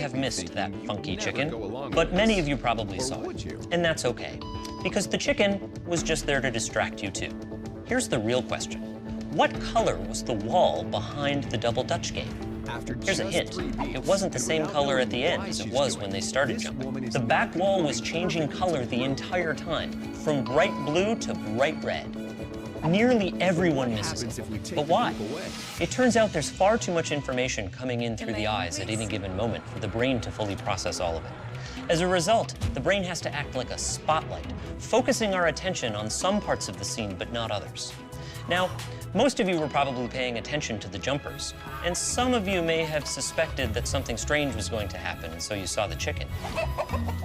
have missed that funky chicken, but many of you probably saw it. And that's okay, because the chicken was just there to distract you too. Here's the real question. What color was the wall behind the Double Dutch game? Here's a hint. It wasn't the same color at the end as it was when they started jumping. The back wall was changing color the entire time, from bright blue to bright red. Nearly everyone misses it. But why? It turns out there's far too much information coming in through the eyes at any given moment for the brain to fully process all of it. As a result, the brain has to act like a spotlight, focusing our attention on some parts of the scene but not others. Now, most of you were probably paying attention to the jumpers, and some of you may have suspected that something strange was going to happen, and so you saw the chicken.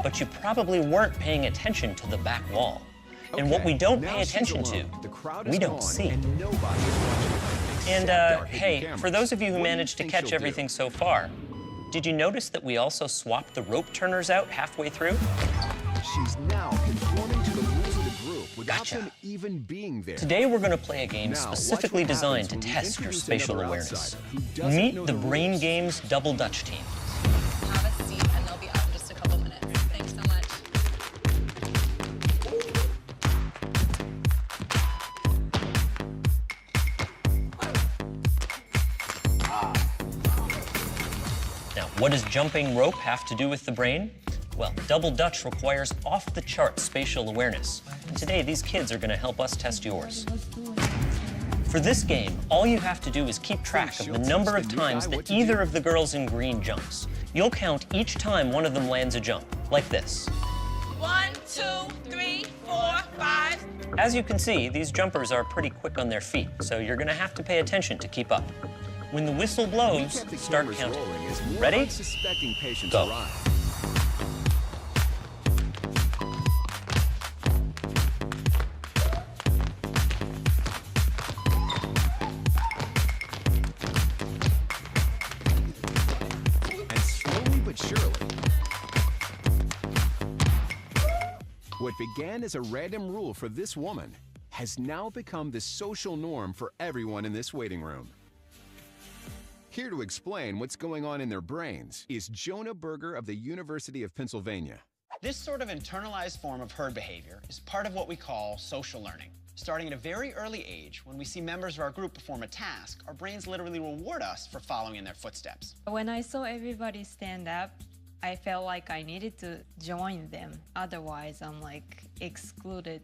But you probably weren't paying attention to the back wall. And what we don't pay attention to, we don't see. And hey, for those of you who managed to catch everything so far, did you notice that we also swapped the rope turners out halfway through? She's now conforming to the rules of the group without them even being there. Today we're going to play a game specifically designed to test your spatial awareness. Meet the Brain Games Double Dutch team. Have a seat and they'll be up in just a couple minutes. Thanks so much. Now, what does jumping rope have to do with the brain? Well, Double Dutch requires off-the-chart spatial awareness. And today, these kids are going to help us test yours. For this game, all you have to do is keep track of the number of times that either of the girls in green jumps. You'll count each time one of them lands a jump, like this. 1, 2, 3, 4, 5. As you can see, these jumpers are pretty quick on their feet, so you're going to have to pay attention to keep up. When the whistle blows, start counting. Ready? Go. What began as a random rule for this woman has now become the social norm for everyone in this waiting room. Here to explain what's going on in their brains is Jonah Berger of the University of Pennsylvania. This sort of internalized form of herd behavior is part of what we call social learning. Starting at a very early age, when we see members of our group perform a task, our brains literally reward us for following in their footsteps. When I saw everybody stand up, I felt like I needed to join them. Otherwise, I'm like excluded.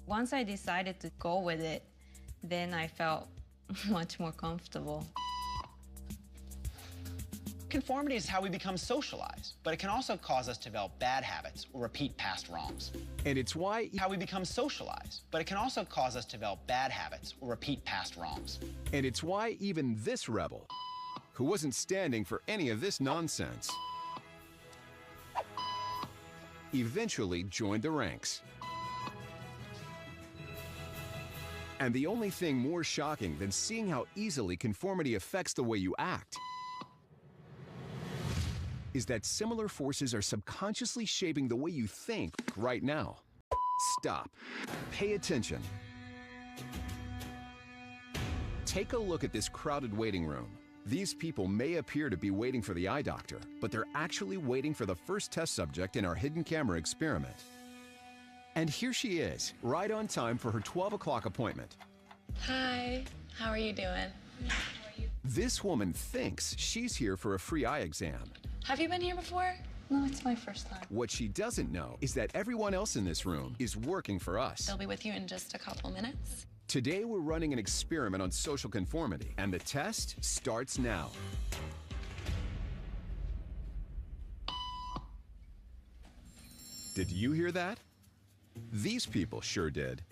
Once I decided to go with it, then I felt much more comfortable. Conformity is how we become socialized, but it can also cause us to develop bad habits or repeat past wrongs. And it's why how we become socialized, but it can also cause us to develop bad habits or repeat past wrongs. And it's why even this rebel, who wasn't standing for any of this nonsense, eventually joined the ranks. And the only thing more shocking than seeing how easily conformity affects the way you act is that similar forces are subconsciously shaping the way you think right now. Stop. Pay attention. Take a look at this crowded waiting room. These people may appear to be waiting for the eye doctor, but they're actually waiting for the first test subject in our hidden camera experiment. And here she is, right on time for her 12 o'clock appointment. Hi, how are you doing? This woman thinks she's here for a free eye exam. Have you been here before? No, it's my first time. What she doesn't know is that everyone else in this room is working for us. They'll be with you in just a couple minutes. Today we're running an experiment on social conformity, and the test starts now. Did you hear that? These people sure did.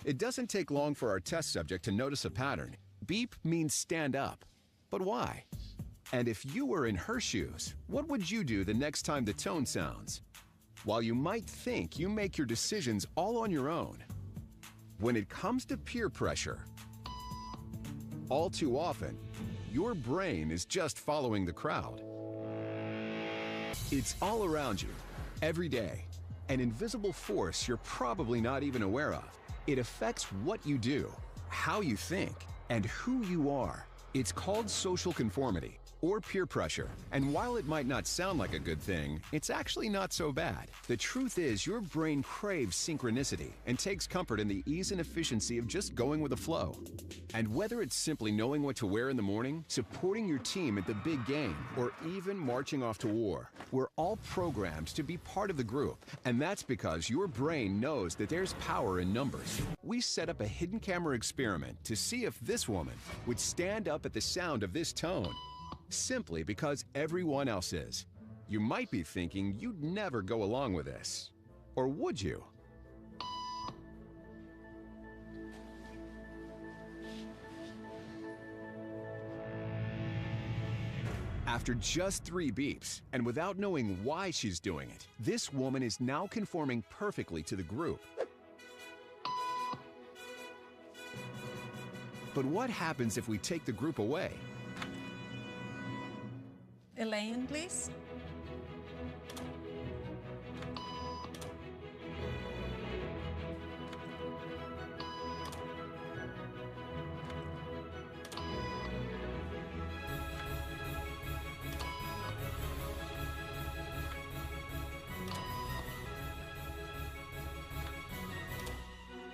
It doesn't take long for our test subject to notice a pattern. Beep means stand up. But why? And if you were in her shoes, what would you do the next time the tone sounds? While you might think you make your decisions all on your own, when it comes to peer pressure, all too often, your brain is just following the crowd. It's all around you, every day. an invisible force you're probably not even aware of. It affects what you do, how you think, and who you are. It's called social conformity, or peer pressure. And while it might not sound like a good thing, it's actually not so bad. The truth is, your brain craves synchronicity and takes comfort in the ease and efficiency of just going with the flow. And whether it's simply knowing what to wear in the morning, supporting your team at the big game, or even marching off to war, we're all programmed to be part of the group. And that's because your brain knows that there's power in numbers. We set up a hidden camera experiment to see if this woman would stand up at the sound of this tone, simply because everyone else is. You might be thinking you'd never go along with this. Or would you? After just 3 beeps, and without knowing why she's doing it, this woman is now conforming perfectly to the group. But what happens if we take the group away? Elaine, please.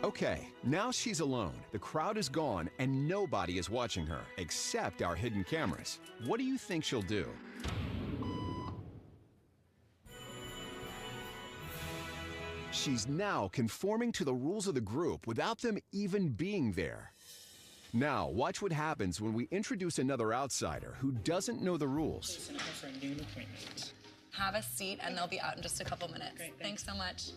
Okay, now she's alone. The crowd is gone and nobody is watching her, except our hidden cameras. What do you think she'll do? She's now conforming to the rules of the group without them even being there. Now, watch what happens when we introduce another outsider who doesn't know the rules. Have a seat and they'll be out in just a couple minutes. Thanks so much.